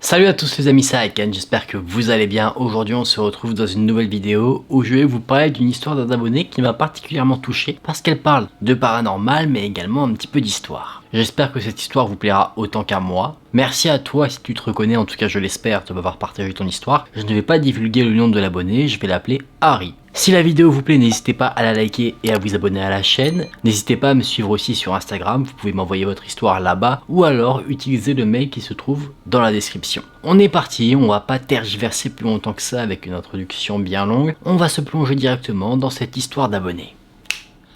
Salut à tous les amis, c'est Aiken, j'espère que vous allez bien. Aujourd'hui on se retrouve dans une nouvelle vidéo où je vais vous parler d'une histoire d'un abonné qui m'a particulièrement touché parce qu'elle parle de paranormal mais également un petit peu d'histoire. J'espère que cette histoire vous plaira autant qu'à moi. Merci à toi si tu te reconnais, en tout cas je l'espère, de m'avoir partagé ton histoire. Je ne vais pas divulguer le nom de l'abonné, je vais l'appeler Harry. Si la vidéo vous plaît, n'hésitez pas à la liker et à vous abonner à la chaîne. N'hésitez pas à me suivre aussi sur Instagram, vous pouvez m'envoyer votre histoire là-bas ou alors utiliser le mail qui se trouve dans la description. On est parti, on va pas tergiverser plus longtemps que ça avec une introduction bien longue. On va se plonger directement dans cette histoire d'abonné.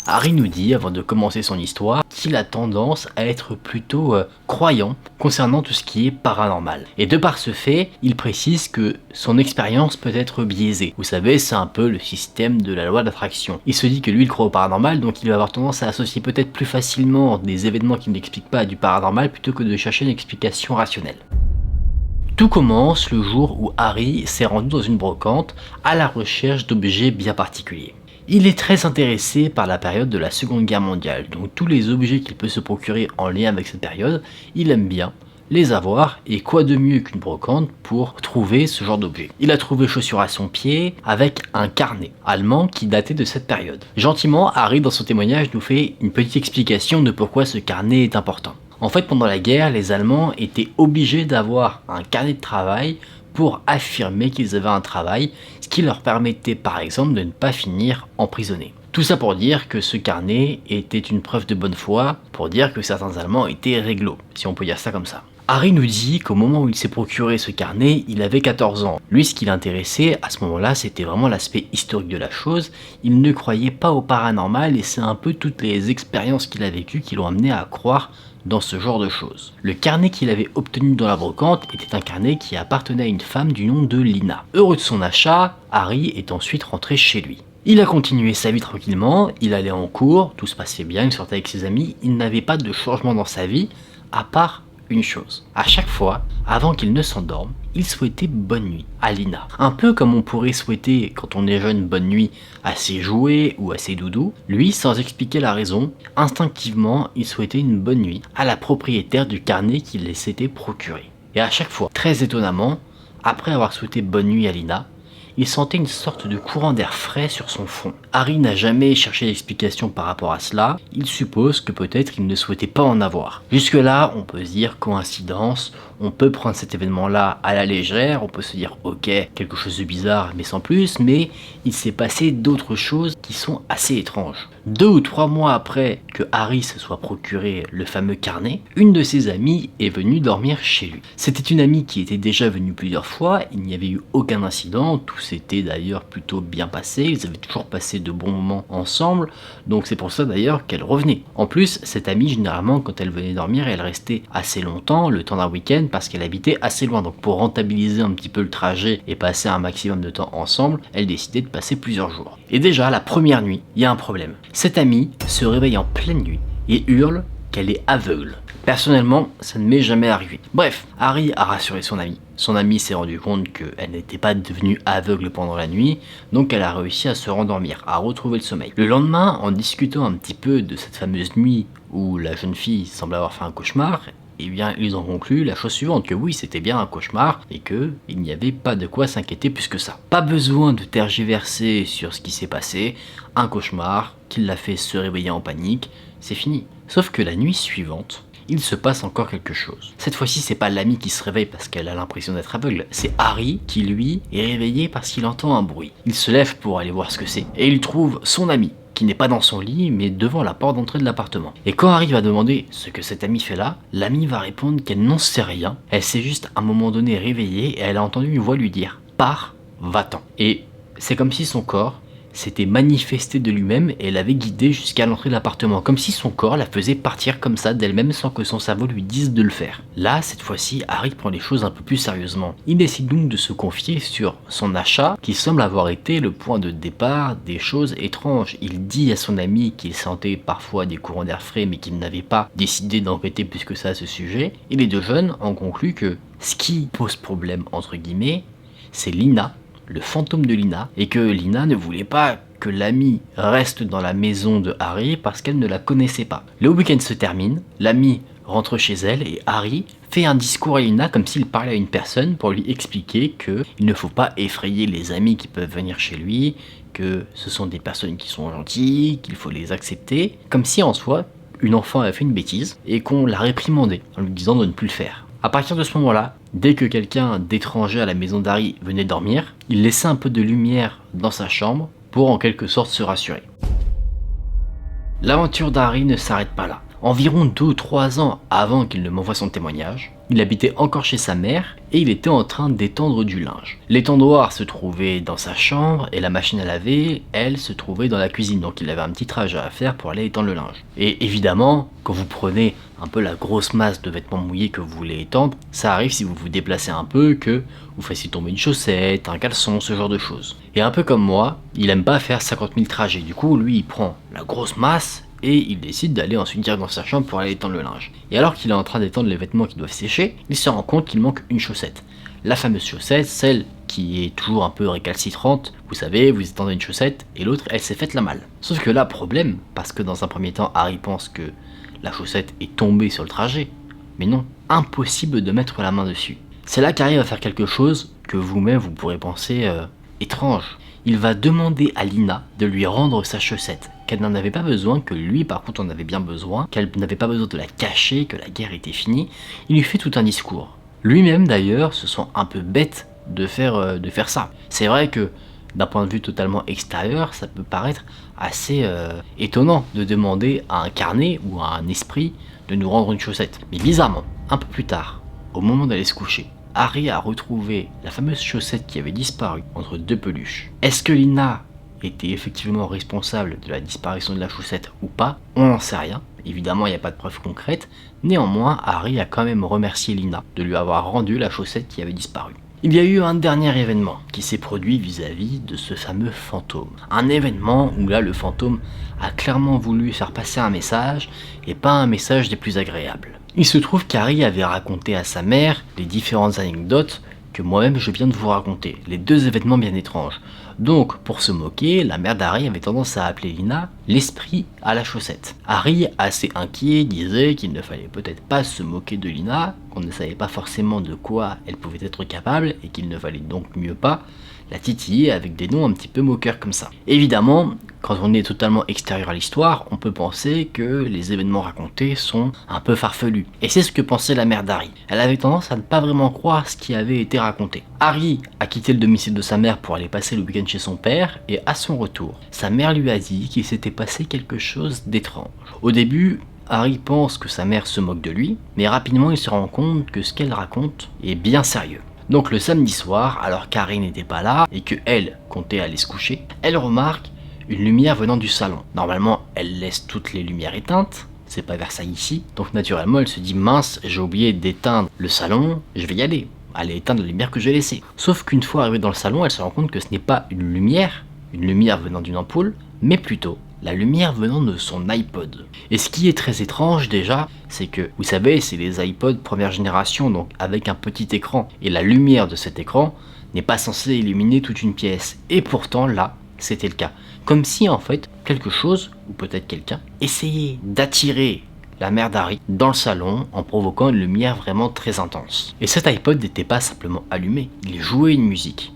Harry nous dit, avant de commencer son histoire, qu'il a tendance à être plutôt croyant concernant tout ce qui est paranormal. Et de par ce fait, il précise que son expérience peut être biaisée. Vous savez, c'est un peu le système de la loi d'attraction. Il se dit que lui, il croit au paranormal, donc il va avoir tendance à associer peut-être plus facilement des événements qui ne l'expliquent pas à du paranormal plutôt que de chercher une explication rationnelle. Tout commence le jour où Harry s'est rendu dans une brocante à la recherche d'objets bien particuliers. Il est très intéressé par la période de la Seconde Guerre mondiale, donc tous les objets qu'il peut se procurer en lien avec cette période, il aime bien les avoir, et quoi de mieux qu'une brocante pour trouver ce genre d'objet. Il a trouvé chaussures à son pied avec un carnet allemand qui datait de cette période. Gentiment, Harry dans son témoignage nous fait une petite explication de pourquoi ce carnet est important. En fait, pendant la guerre, les Allemands étaient obligés d'avoir un carnet de travail pour affirmer qu'ils avaient un travail, ce qui leur permettait par exemple de ne pas finir emprisonnés. Tout ça pour dire que ce carnet était une preuve de bonne foi, pour dire que certains Allemands étaient réglo, si on peut dire ça comme ça. Harry nous dit qu'au moment où il s'est procuré ce carnet, il avait 14 ans. Lui, ce qui l'intéressait à ce moment-là, c'était vraiment l'aspect historique de la chose. Il ne croyait pas au paranormal et c'est un peu toutes les expériences qu'il a vécues qui l'ont amené à croire dans ce genre de choses. Le carnet qu'il avait obtenu dans la brocante était un carnet qui appartenait à une femme du nom de Lina. Heureux de son achat, Harry est ensuite rentré chez lui. Il a continué sa vie tranquillement, il allait en cours, tout se passait bien, il sortait avec ses amis, il n'avait pas de changement dans sa vie, à part une chose. À chaque fois, avant qu'il ne s'endorme, il souhaitait bonne nuit à Lina. Un peu comme on pourrait souhaiter, quand on est jeune, bonne nuit à ses jouets ou à ses doudous, lui, sans expliquer la raison, instinctivement, il souhaitait une bonne nuit à la propriétaire du carnet qu'il s'était procuré. Et à chaque fois, très étonnamment, après avoir souhaité bonne nuit à Lina, il sentait une sorte de courant d'air frais sur son front. Harry n'a jamais cherché d'explication par rapport à cela, il suppose que peut-être il ne souhaitait pas en avoir. Jusque là, on peut se dire coïncidence, on peut prendre cet événement-là à la légère, on peut se dire ok, quelque chose de bizarre mais sans plus, mais il s'est passé d'autres choses qui sont assez étranges. 2 ou 3 mois après que Harry se soit procuré le fameux carnet, une de ses amies est venue dormir chez lui. C'était une amie qui était déjà venue plusieurs fois, il n'y avait eu aucun incident, tout s'était d'ailleurs plutôt bien passé, ils avaient toujours passé de bons moments ensemble, donc c'est pour ça d'ailleurs qu'elle revenait. En plus, cette amie, généralement, quand elle venait dormir, elle restait assez longtemps, le temps d'un week-end, parce qu'elle habitait assez loin, donc pour rentabiliser un petit peu le trajet et passer un maximum de temps ensemble, elle décidait de passer plusieurs jours. Et déjà, la première nuit, il y a un problème. Cette amie se réveille en pleine nuit et hurle qu'elle est aveugle. Personnellement, ça ne m'est jamais arrivé. Bref, Harry a rassuré son amie. Son amie s'est rendu compte qu'elle n'était pas devenue aveugle pendant la nuit, donc elle a réussi à se rendormir, à retrouver le sommeil. Le lendemain, en discutant un petit peu de cette fameuse nuit où la jeune fille semble avoir fait un cauchemar, eh bien, ils ont conclu la chose suivante, que oui, c'était bien un cauchemar et que il n'y avait pas de quoi s'inquiéter plus que ça. Pas besoin de tergiverser sur ce qui s'est passé, un cauchemar qui l'a fait se réveiller en panique, c'est fini. Sauf que la nuit suivante, il se passe encore quelque chose. Cette fois-ci, c'est pas l'amie qui se réveille parce qu'elle a l'impression d'être aveugle, c'est Harry qui, lui, est réveillé parce qu'il entend un bruit. Il se lève pour aller voir ce que c'est, et il trouve son ami, qui n'est pas dans son lit, mais devant la porte d'entrée de l'appartement. Et quand Harry va demander ce que cette amie fait là, l'amie va répondre qu'elle n'en sait rien, elle s'est juste à un moment donné réveillée et elle a entendu une voix lui dire « Pars, va-t'en ». Et c'est comme si son corps s'était manifesté de lui-même et l'avait guidée jusqu'à l'entrée de l'appartement, comme si son corps la faisait partir comme ça d'elle-même sans que son cerveau lui dise de le faire. Là, cette fois-ci, Harry prend les choses un peu plus sérieusement. Il décide donc de se confier sur son achat, qui semble avoir été le point de départ des choses étranges. Il dit à son ami qu'il sentait parfois des courants d'air frais, mais qu'il n'avait pas décidé d'enquêter plus que ça à ce sujet, et les deux jeunes en concluent que ce qui pose problème, entre guillemets, c'est Lina, le fantôme de Lina, et que Lina ne voulait pas que l'amie reste dans la maison de Harry parce qu'elle ne la connaissait pas. Le week-end se termine, l'amie rentre chez elle et Harry fait un discours à Lina comme s'il parlait à une personne pour lui expliquer que il ne faut pas effrayer les amis qui peuvent venir chez lui, que ce sont des personnes qui sont gentilles, qu'il faut les accepter, comme si en soi, une enfant avait fait une bêtise et qu'on la réprimandait en lui disant de ne plus le faire. À partir de ce moment-là, dès que quelqu'un d'étranger à la maison d'Harry venait dormir, il laissait un peu de lumière dans sa chambre pour en quelque sorte se rassurer. L'aventure d'Harry ne s'arrête pas là. Environ 2 ou 3 ans avant qu'il ne m'envoie son témoignage, il habitait encore chez sa mère et il était en train d'étendre du linge. L'étendoir se trouvait dans sa chambre et la machine à laver, elle, se trouvait dans la cuisine. Donc il avait un petit trajet à faire pour aller étendre le linge. Et évidemment, quand vous prenez un peu la grosse masse de vêtements mouillés que vous voulez étendre, ça arrive si vous vous déplacez un peu que vous fassiez tomber une chaussette, un caleçon, ce genre de choses. Et un peu comme moi, il aime pas faire 50 000 trajets. Du coup, lui, il prend la grosse masse et il décide d'aller ensuite direct dans sa chambre pour aller étendre le linge. Et alors qu'il est en train d'étendre les vêtements qui doivent sécher, il se rend compte qu'il manque une chaussette. La fameuse chaussette, celle qui est toujours un peu récalcitrante. Vous savez, vous étendez une chaussette et l'autre, elle s'est faite la malle. Sauf que là, problème, parce que dans un premier temps, Harry pense que la chaussette est tombée sur le trajet. Mais non, impossible de mettre la main dessus. C'est là qu'Harry va faire quelque chose que vous-même vous pourrez penser étrange. Il va demander à Lina de lui rendre sa chaussette, qu'elle n'en avait pas besoin, que lui par contre en avait bien besoin, qu'elle n'avait pas besoin de la cacher, que la guerre était finie. Il lui fait tout un discours. Lui-même d'ailleurs se sent un peu bête de faire ça. C'est vrai que d'un point de vue totalement extérieur, ça peut paraître assez étonnant de demander à un carnet ou à un esprit de nous rendre une chaussette. Mais bizarrement, un peu plus tard, au moment d'aller se coucher, Harry a retrouvé la fameuse chaussette qui avait disparu entre 2 peluches. Est-ce que Lina était effectivement responsable de la disparition de la chaussette ou pas? On n'en sait rien. Évidemment, il n'y a pas de preuves concrètes. Néanmoins, Harry a quand même remercié Lina de lui avoir rendu la chaussette qui avait disparu. Il y a eu un dernier événement qui s'est produit vis-à-vis de ce fameux fantôme. Un événement où là, le fantôme a clairement voulu faire passer un message et pas un message des plus agréables. Il se trouve qu'Harry avait raconté à sa mère les différentes anecdotes que moi-même je viens de vous raconter, les 2 événements bien étranges. Donc, pour se moquer, la mère d'Harry avait tendance à appeler Lina l'esprit à la chaussette. Harry, assez inquiet, disait qu'il ne fallait peut-être pas se moquer de Lina, qu'on ne savait pas forcément de quoi elle pouvait être capable et qu'il ne fallait donc mieux pas la titiller avec des noms un petit peu moqueurs comme ça. Évidemment, quand on est totalement extérieur à l'histoire, on peut penser que les événements racontés sont un peu farfelus. Et c'est ce que pensait la mère d'Harry. Elle avait tendance à ne pas vraiment croire ce qui avait été raconté. Harry a quitté le domicile de sa mère pour aller passer le week-end chez son père, et à son retour, sa mère lui a dit qu'il s'était passé quelque chose d'étrange. Au début, Harry pense que sa mère se moque de lui, mais rapidement il se rend compte que ce qu'elle raconte est bien sérieux. Donc le samedi soir, alors qu'Harry n'était pas là et que elle comptait aller se coucher, elle remarque une lumière venant du salon. Normalement, elle laisse toutes les lumières éteintes, c'est pas Versailles ici, donc naturellement elle se dit mince, j'ai oublié d'éteindre le salon, je vais y aller éteindre la lumière que j'ai laissée. Sauf qu'une fois arrivée dans le salon, elle se rend compte que ce n'est pas une lumière venant d'une ampoule, mais plutôt la lumière venant de son iPod. Et ce qui est très étrange déjà, c'est que, vous savez, c'est les iPod première génération, donc avec un petit écran. Et la lumière de cet écran n'est pas censée illuminer toute une pièce. Et pourtant, là, c'était le cas. Comme si, en fait, quelque chose, ou peut-être quelqu'un, essayait d'attirer la mère d'Harry dans le salon en provoquant une lumière vraiment très intense. Et cet iPod n'était pas simplement allumé, il jouait une musique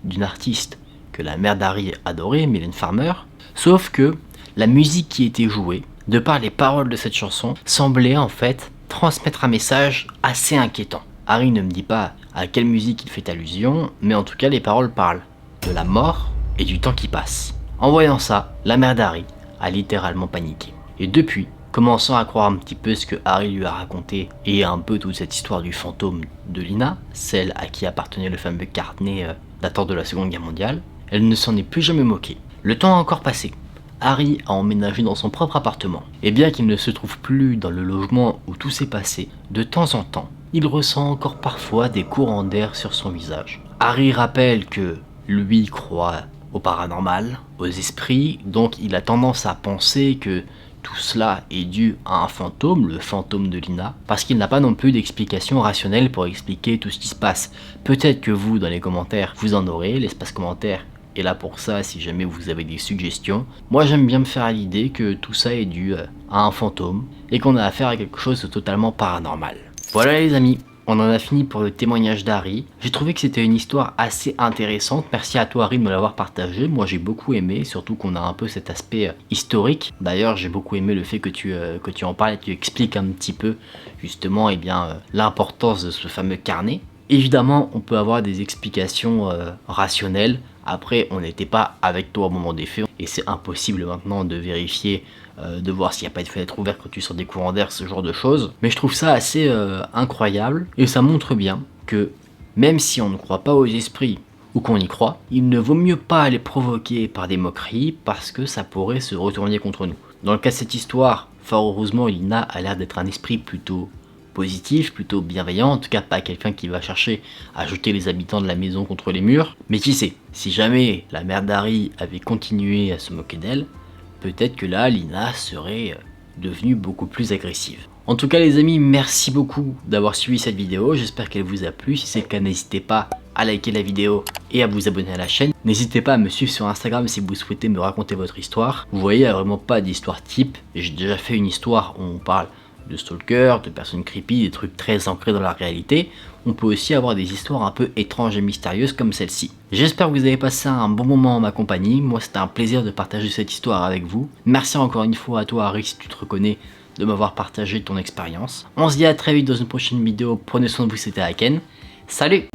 d'une artiste que la mère d'Harry adorait, Mylène Farmer. Sauf que la musique qui était jouée, de par les paroles de cette chanson, semblait en fait transmettre un message assez inquiétant. Harry ne me dit pas à quelle musique il fait allusion, mais en tout cas les paroles parlent de la mort et du temps qui passe. En voyant ça, la mère d'Harry a littéralement paniqué. Et depuis, commençant à croire un petit peu ce que Harry lui a raconté et un peu toute cette histoire du fantôme de Lina, celle à qui appartenait le fameux carnet datant de la Seconde Guerre mondiale, elle ne s'en est plus jamais moquée. Le temps a encore passé. Harry a emménagé dans son propre appartement. Et bien qu'il ne se trouve plus dans le logement où tout s'est passé, de temps en temps, il ressent encore parfois des courants d'air sur son visage. Harry rappelle que lui croit au paranormal, aux esprits, donc il a tendance à penser que tout cela est dû à un fantôme, le fantôme de Lina, parce qu'il n'a pas non plus d'explication rationnelle pour expliquer tout ce qui se passe. Peut-être que vous, dans les commentaires, vous en aurez, l'espace commentaire est là pour ça si jamais vous avez des suggestions. Moi j'aime bien me faire à l'idée que tout ça est dû à un fantôme et qu'on a affaire à quelque chose de totalement paranormal. Voilà les amis, on en a fini pour le témoignage d'Harry. J'ai trouvé que c'était une histoire assez intéressante. Merci à toi Harry de me l'avoir partagé. Moi j'ai beaucoup aimé, surtout qu'on a un peu cet aspect historique. D'ailleurs j'ai beaucoup aimé le fait que tu en parles et que tu expliques un petit peu justement l'importance de ce fameux carnet. Évidemment on peut avoir des explications rationnelles. Après on n'était pas avec toi au moment des faits et c'est impossible maintenant de vérifier, de voir s'il n'y a pas de fenêtre ouverte quand tu sors des courants d'air, ce genre de choses. Mais je trouve ça assez incroyable et ça montre bien que même si on ne croit pas aux esprits ou qu'on y croit, il ne vaut mieux pas les provoquer par des moqueries parce que ça pourrait se retourner contre nous. Dans le cas de cette histoire, fort heureusement Lina a l'air d'être un esprit plutôt positif, plutôt bienveillant, en tout cas pas quelqu'un qui va chercher à jeter les habitants de la maison contre les murs. Mais qui sait, si jamais la mère d'Harry avait continué à se moquer d'elle, peut-être que là Lina serait devenue beaucoup plus agressive. En tout cas les amis, merci beaucoup d'avoir suivi cette vidéo, j'espère qu'elle vous a plu. Si c'est le cas, n'hésitez pas à liker la vidéo et à vous abonner à la chaîne. N'hésitez pas à me suivre sur Instagram si vous souhaitez me raconter votre histoire. Vous voyez, il n'y a vraiment pas d'histoire type. J'ai déjà fait une histoire où on parle de stalker, de personnes creepy, des trucs très ancrés dans la réalité. On peut aussi avoir des histoires un peu étranges et mystérieuses comme celle-ci. J'espère que vous avez passé un bon moment en ma compagnie. Moi c'était un plaisir de partager cette histoire avec vous. Merci encore une fois à toi Harry si tu te reconnais de m'avoir partagé ton expérience. On se dit à très vite dans une prochaine vidéo. Prenez soin de vous, c'était Haken. Salut!